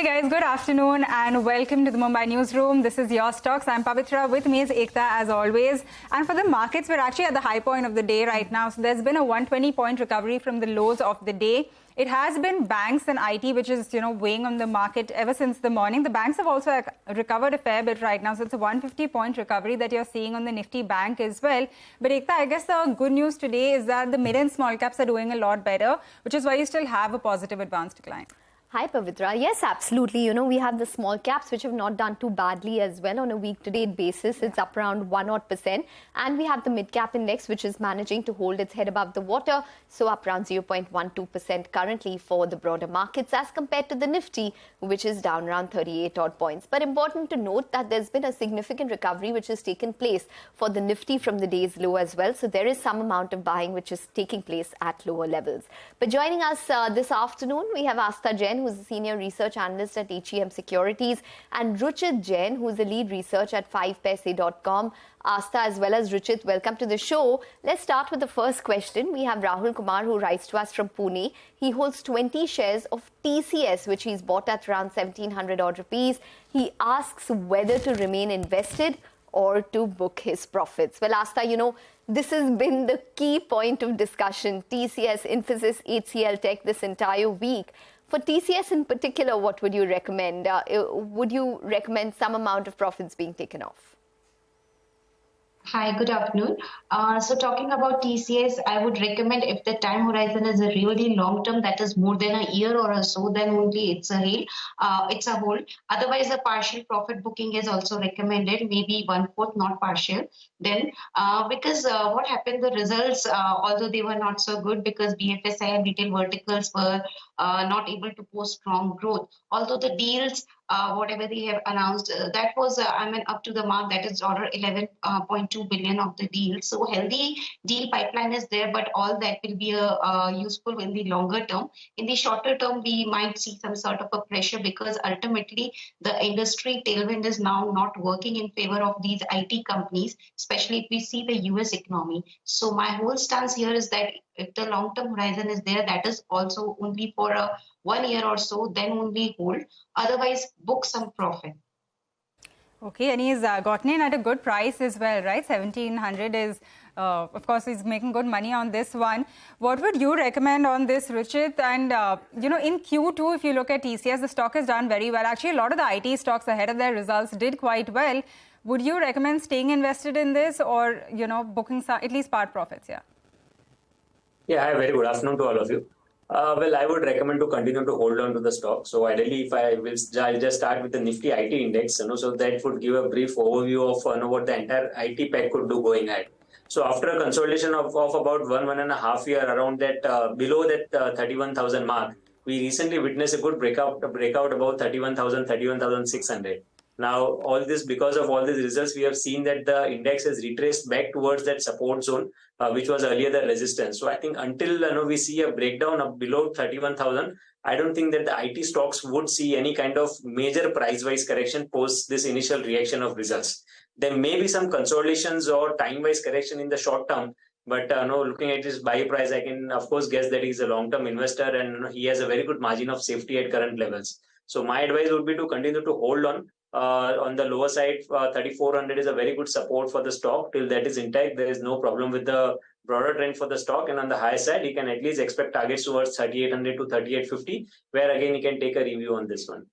Hey guys, good afternoon and welcome to the Mumbai Newsroom. This is Your Stocks. I'm Pavitra. With me is Ekta as always. And for the markets, we're actually at the high point of the day right now. So there's been a 120-point recovery from the lows of the day. It has been banks and IT which is, weighing on the market ever since the morning. The banks have also recovered a fair bit right now. So it's a 150-point recovery that you're seeing on the Nifty Bank as well. But Ekta, I guess the good news today is that the mid and small caps are doing a lot better, which is why you still have a positive advance decline. Hi, Pavitra. Yes, absolutely. We have the small caps, which have not done too badly as well on a week-to-date basis. It's up around 1% And we have the mid-cap index, which is managing to hold its head above the water. So up around 0.12% currently for the broader markets as compared to the Nifty, which is down around 38 odd points. But important to note that there's been a significant recovery which has taken place for the Nifty from the day's low as well. So there is some amount of buying which is taking place at lower levels. But joining us this afternoon, we have Astha Jain, who's a senior research analyst at HEM Securities, and Ruchit Jain, who's a lead research at 5paise.com. Astha as well as Ruchit, welcome to the show. Let's start with the first question. We have Rahul Kumar, who writes to us from Pune. He holds 20 shares of TCS, which he's bought at around 1700 odd rupees. He asks whether to remain invested or to book his profits. Well, Astha, this has been the key point of discussion. TCS, Infosys, HCL Tech this entire week. For TCS in particular, what would you recommend? Would you recommend some amount of profits being taken off? Hi, good afternoon. So talking about TCS, I would recommend if the time horizon is a really long term, that is more than a year or so, then only it's a hold. Otherwise, a partial profit booking is also recommended, maybe 1/4, not partial. Then because what happened, the results, although they were not so good because BFSI and retail verticals were not able to post strong growth. Although the deals, whatever they have announced, that was, up to the mark, that is $11.2 billion of the deal. So healthy deal pipeline is there, but all that will be useful in the longer term. In the shorter term, we might see some sort of a pressure because ultimately the industry tailwind is now not working in favor of these IT companies, especially if we see the US economy. So my whole stance here is that if the long-term horizon is there, that is also only for 1 year or so, then only hold. Otherwise, book some profit. Okay, and he's gotten in at a good price as well, right? 1700 is, of course, he's making good money on this one. What would you recommend on this, Ruchit? And, in Q2, if you look at TCS, the stock has done very well. Actually, a lot of the IT stocks ahead of their results did quite well. Would you recommend staying invested in this or, booking some, at least part profits? Yeah. Yeah, hi, very good afternoon to all of you. Well, I would recommend to continue to hold on to the stock. So ideally, I'll just start with the Nifty IT index, so that would give a brief overview of what the entire IT pack could do going ahead. So after a consolidation of about 1.5 year around that, below that 31,000 mark, we recently witnessed a good breakout about 31,000, 31,600. Now, all this, because of all these results, we have seen that the index has retraced back towards that support zone, which was earlier the resistance. So I think until we see a breakdown of below 31,000, I don't think that the IT stocks would see any kind of major price-wise correction post this initial reaction of results. There may be some consolidations or time-wise correction in the short term, but looking at his buy price, I can of course guess that he's a long-term investor and he has a very good margin of safety at current levels. So my advice would be to continue to hold on. On the lower side, 3,400 is a very good support for the stock. Till that is intact, there is no problem with the broader trend for the stock. And on the higher side, you can at least expect targets towards 3,800 to 3,850, where again you can take a review on this one.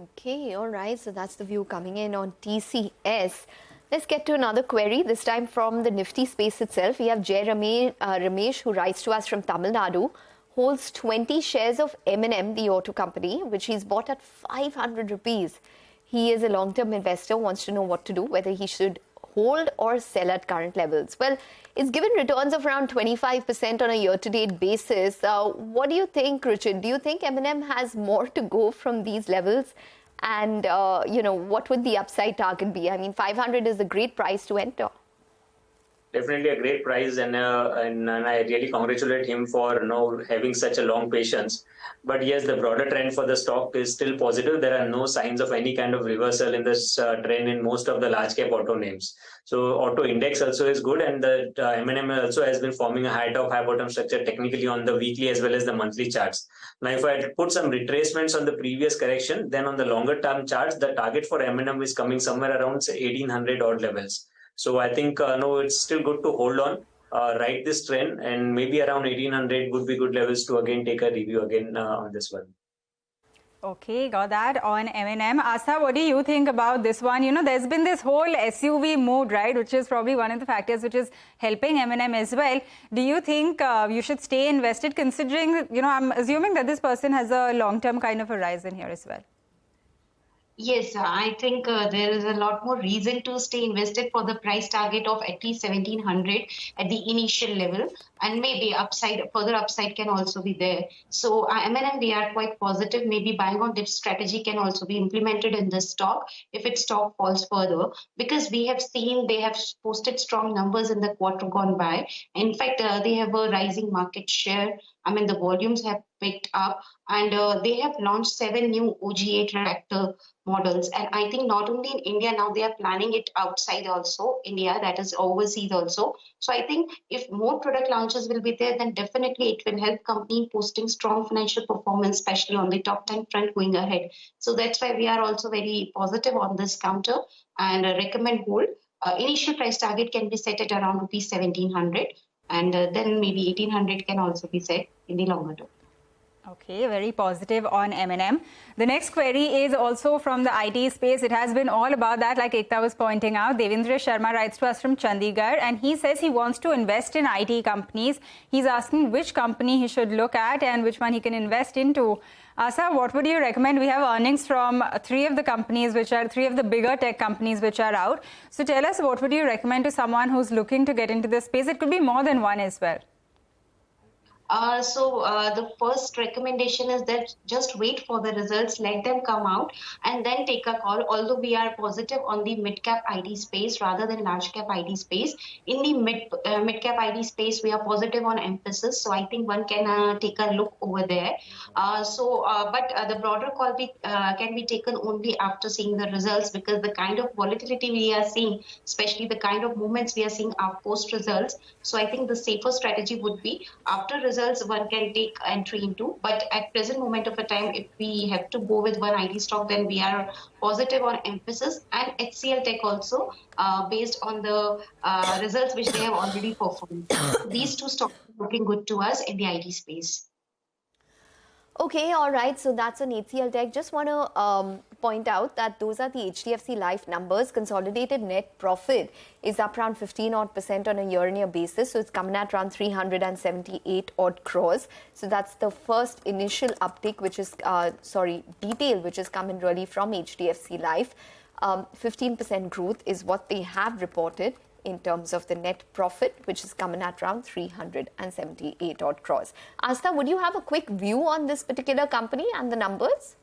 Okay, all right. So that's the view coming in on TCS. Let's get to another query, this time from the Nifty space itself. We have Jay Ramesh, who writes to us from Tamil Nadu, holds 20 shares of M&M, the auto company, which he's bought at 500 rupees. He is a long-term investor, wants to know what to do, whether he should hold or sell at current levels. Well, it's given returns of around 25% on a year-to-date basis. What do you think, Ruchit? Do you think M&M has more to go from these levels? And, what would the upside target be? I mean, 500 is a great price to enter. definitely a great price, and I really congratulate him for having such a long patience. But yes, the broader trend for the stock is still positive. There are no signs of any kind of reversal in this trend in most of the large cap auto names. So auto index also is good, and the M&M also has been forming a high top high bottom structure technically on the weekly as well as the monthly charts. Now, if I put some retracements on the previous correction, then on the longer term charts, the target for M&M is coming somewhere around say 1800 odd levels. So I think no, it's still good to hold on, ride this trend, and maybe around 1800 would be good levels to again take a review again on this one. Okay, got that on M&M. Astha, what do you think about this one? There's been this whole SUV mood, right, which is probably one of the factors which is helping M&M as well. Do you think you should stay invested, considering, I'm assuming that this person has a long-term kind of horizon here as well? Yes, I think there is a lot more reason to stay invested for the price target of at least 1700 at the initial level, and maybe further upside can also be there. So M&M, we are quite positive. Maybe buying on dip strategy can also be implemented in this stock if its stock falls further, because we have seen they have posted strong numbers in the quarter gone by. In fact, they have a rising market share. I mean, the volumes have picked up, and they have launched 7 new OGA tractor models. And I think not only in India, now they are planning it outside also, India, that is overseas also. So I think if more product launches will be there, then definitely it will help company posting strong financial performance, especially on the top 10 front going ahead. So that's why we are also very positive on this counter and recommend hold. Initial price target can be set at around rupees 1700. And then maybe 1800 can also be set in the longer term. Okay, very positive on M&M. The next query is also from the IT space. It has been all about that, like Ekta was pointing out. Devendra Sharma writes to us from Chandigarh, and he says he wants to invest in IT companies. He's asking which company he should look at and which one he can invest into. Asa, what would you recommend? We have earnings from three of the bigger tech companies which are out. So tell us, what would you recommend to someone who's looking to get into this space? It could be more than one as well. The first recommendation is that just wait for the results, let them come out, and then take a call. Although we are positive on the mid-cap IT space rather than large-cap IT space, in the mid-cap IT space, we are positive on emphasis. So I think one can take a look over there. But the broader call can be taken only after seeing the results, because the kind of volatility we are seeing, especially the kind of movements we are seeing are post-results. So I think the safer strategy would be after results one can take entry into, but at present moment of a time, if we have to go with one IT stock, then we are positive on emphasis and HCL Tech also, based on the results which they have already performed. These two stocks are looking good to us in the IT space. Okay, all right. So that's on HCL Tech. Just want to point out that those are the HDFC Life numbers. Consolidated net profit is up around 15% on a year-on-year basis. So it's coming at around 378 odd crores. So that's the first initial uptick, which is, detail, which is coming really from HDFC Life. 15% growth is what they have reported in terms of the net profit, which is coming at around 378 odd crores. Astha, would you have a quick view on this particular company and the numbers?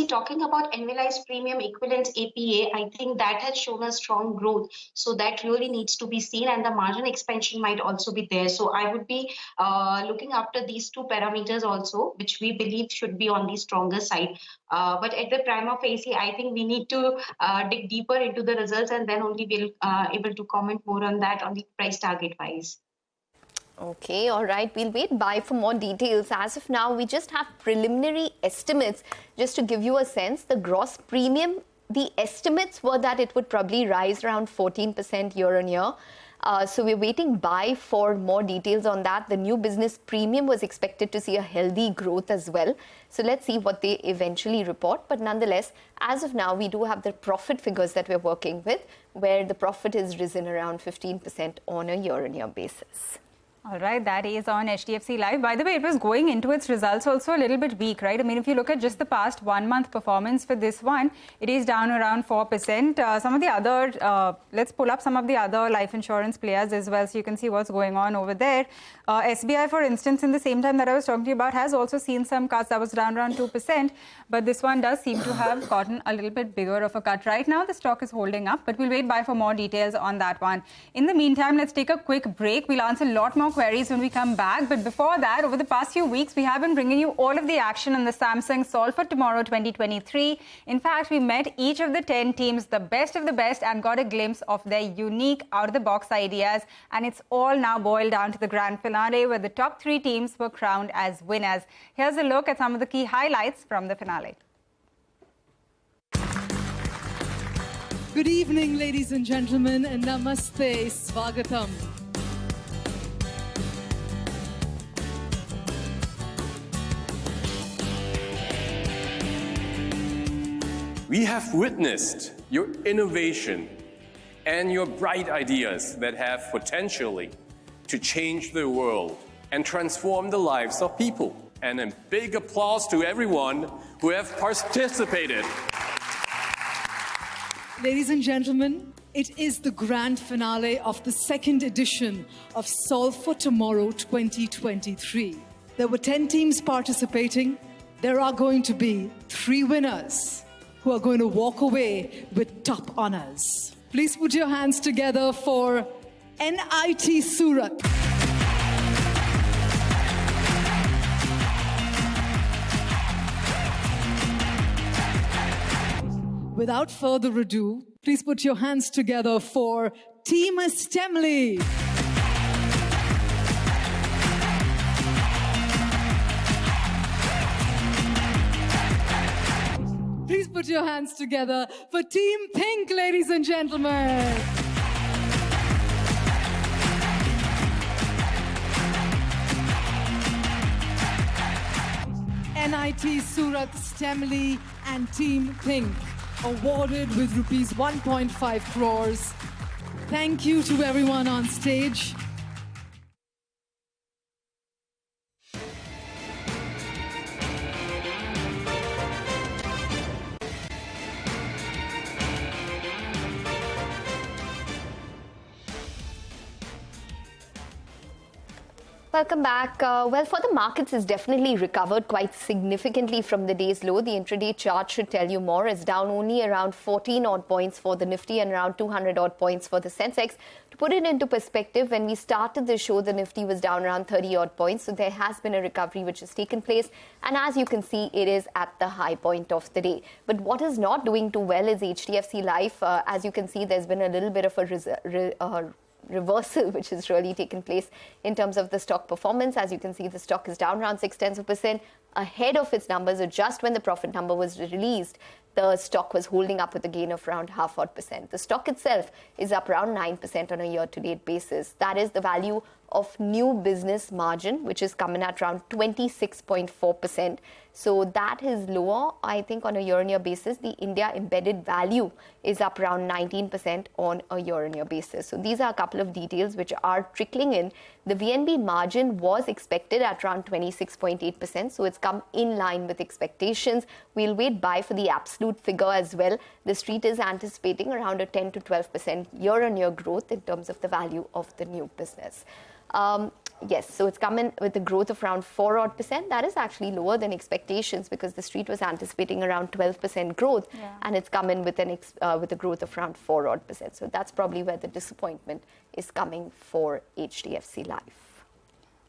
Talking about annualized premium equivalent APA, I think that has shown a strong growth. So that really needs to be seen, and the margin expansion might also be there. So I would be looking after these two parameters also, which we believe should be on the stronger side. But at the prima facie, I think we need to dig deeper into the results, and then only we'll able to comment more on that on the price target wise. Okay, all right. We'll wait by for more details. As of now, we just have preliminary estimates. Just to give you a sense, the gross premium, the estimates were that it would probably rise around 14% year on year. So we're waiting by for more details on that. The new business premium was expected to see a healthy growth as well. So let's see what they eventually report. But nonetheless, as of now, we do have the profit figures that we're working with, where the profit has risen around 15% on a year-on-year basis. All right, that is on HDFC Live. By the way, it was going into its results also a little bit weak, right? I mean, if you look at just the past 1 month performance for this one, it is down around 4%. Some of the other, let's pull up some of the other life insurance players as well so you can see what's going on over there. SBI, for instance, in the same time that I was talking to you about, has also seen some cuts. That was down around 2%. But this one does seem to have gotten a little bit bigger of a cut. Right now, the stock is holding up, but we'll wait by for more details on that one. In the meantime, let's take a quick break. We'll answer a lot more queries when we come back. But before that, over the past few weeks, we have been bringing you all of the action on the Samsung Solve for Tomorrow 2023. In fact, we met each of the 10 teams, the best of the best, and got a glimpse of their unique out-of-the-box ideas. And it's all now boiled down to the grand finale, where the top 3 teams were crowned as winners. Here's a look at some of the key highlights from the finale. Good evening, ladies and gentlemen, and namaste, swagatam. We have witnessed your innovation and your bright ideas that have potentially to change the world and transform the lives of people. And a big applause to everyone who have participated. Ladies and gentlemen, it is the grand finale of the second edition of Solve for Tomorrow 2023. There were 10 teams participating. There are going to be 3 winners who are going to walk away with top honors. Please put your hands together for NIT Surat. Without further ado, please put your hands together for Team Stemley. Please put your hands together for Team Pink, ladies and gentlemen. NIT Surat, Stemley and Team Pink, awarded with rupees 1.5 crores. Thank you to everyone on stage. Welcome back. Well, for the markets, it's definitely recovered quite significantly from the day's low. The intraday chart should tell you more. It's down only around 14 odd points for the Nifty and around 200 odd points for the sensex. To put it into perspective, when we started the show, the Nifty was down around 30 odd points. So there has been a recovery which has taken place. And as you can see, it is at the high point of the day. But what is not doing too well is HDFC Life. As you can see, there's been a little bit of a reversal which has really taken place in terms of the stock performance. As you can see, the stock is down around 0.6% ahead of its numbers. Just when the profit number was released, the stock was holding up with a gain of around 0.5%. The stock itself is up around 9% on a year-to-date basis. That is the value of new business margin, which is coming at around 26.4%. So that is lower, I think, on a year-on-year basis. The India embedded value is up around 19% on a year-on-year basis. So these are a couple of details which are trickling in. The VNB margin was expected at around 26.8%. So it's come in line with expectations. We'll wait by for the absolute figure as well. The street is anticipating around a 10 to 12% year-on-year growth in terms of the value of the new business. Yes, so it's come in with a growth of around 4 odd percent. That is actually lower than expectations because the street was anticipating around 12% growth, and it's come in with a growth of around 4 odd percent. So that's probably where the disappointment is coming for HDFC Life.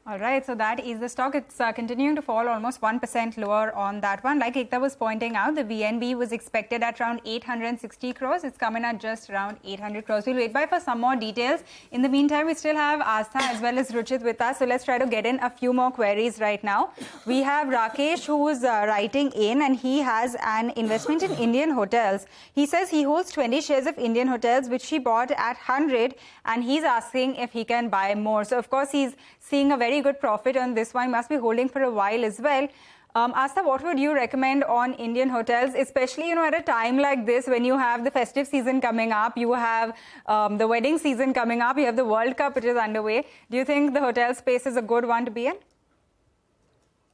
All right, so that is the stock. It's continuing to fall almost 1% lower on that one. Like Ekta was pointing out, the VNB was expected at around 860 crores. It's coming at just around 800 crores. We'll wait by for some more details. In the meantime, we still have Astha as well as Ruchit with us. So let's try to get in a few more queries right now. We have Rakesh who's writing in, and he has an investment in Indian hotels. He says he holds 20 shares of Indian hotels, which he bought at 100, and he's asking if he can buy more. So, of course, he's seeing a very good profit on this one. Must be holding for a while as well. Astha, what would you recommend on Indian hotels, especially at a time like this when you have the festive season coming up, you have the wedding season coming up, you have the World Cup which is underway. Do you think the hotel space is a good one to be in?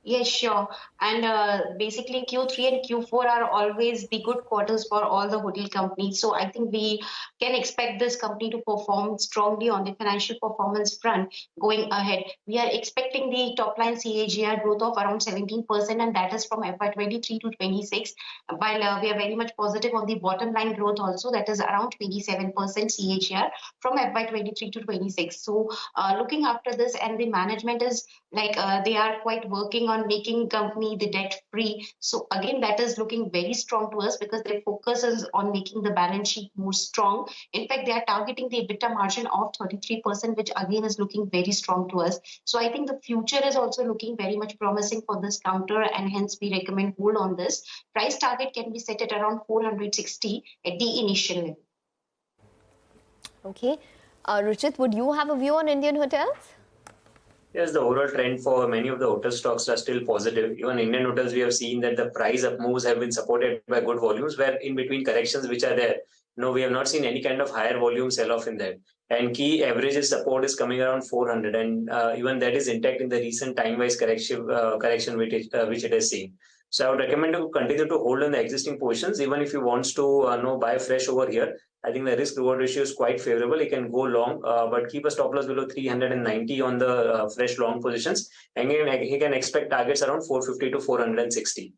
Yes, sure. And basically Q3 and Q4 are always the good quarters for all the hotel companies. So I think we can expect this company to perform strongly on the financial performance front going ahead. We are expecting the top line CAGR growth of around 17%, and that is from FY23 to 26. While we are very much positive on the bottom line growth also, that is around 27% CAGR from FY23 to 26. So looking after this, and the management is they are quite working on making company the debt free. So again, that is looking very strong to us because their focus is on making the balance sheet more strong. In fact, they are targeting the EBITDA margin of 33%, which again is looking very strong to us. So I think the future is also looking very much promising for this counter, and hence we recommend hold on this. Price target can be set at around 460 at the initial level. Okay. Ruchit, would you have a view on Indian hotels? Yes, the overall trend for many of the hotel stocks are still positive. Even Indian hotels, we have seen that the price up moves have been supported by good volumes, where in between corrections which are there, we have not seen any kind of higher volume sell-off in that. And key averages support is coming around 400, and even that is intact in the recent time-wise correction which it has seen. So I would recommend to continue to hold on the existing positions, even if you want to buy fresh over here. I think the risk-reward ratio is quite favorable. You can go long, but keep a stop loss below 390 on the fresh long positions. And he can expect targets around 450 to 460.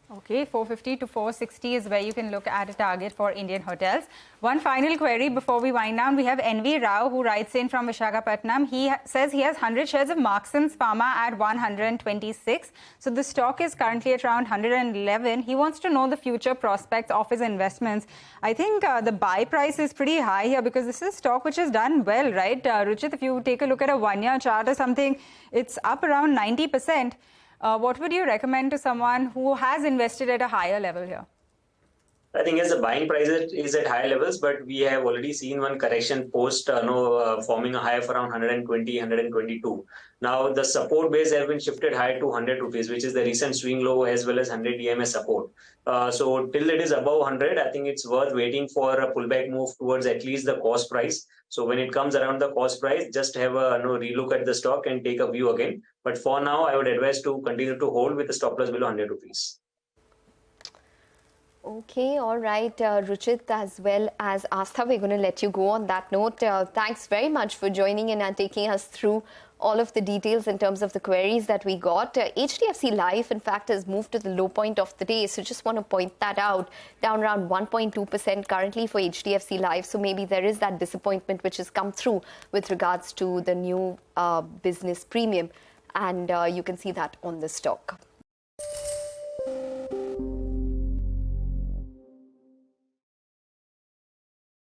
Okay, 450 to 460 is where you can look at a target for Indian hotels. One final query before we wind down. We have NV Rao who writes in from Visakhapatnam. He says he has 100 shares of Marksans Pharma at 126. So the stock is currently at around 111. He wants to know the future prospects of his investments. I think the buy price is pretty high here because this is stock which has done well, right? Ruchit, if you take a look at a one-year chart or something, it's up around 90%. What would you recommend to someone who has invested at a higher level here? I think as the buying price is at high levels, but we have already seen one correction post forming a high of around 120, 122. Now the support base has been shifted high to 100 rupees, which is the recent swing low as well as 100 EMA support. So till it is above 100, I think it's worth waiting for a pullback move towards at least the cost price. So when it comes around the cost price, just have a relook at the stock and take a view again. But for now, I would advise to continue to hold with the stop loss below 100 rupees. Okay, all right, Ruchit as well as Astha, we're going to let you go on that note. Thanks very much for joining in and taking us through all of the details in terms of the queries that we got. HDFC Life, in fact, has moved to the low point of the day. So just want to point that out, down around 1.2% currently for HDFC Life. So maybe there is that disappointment which has come through with regards to the new business premium. And you can see that on the stock.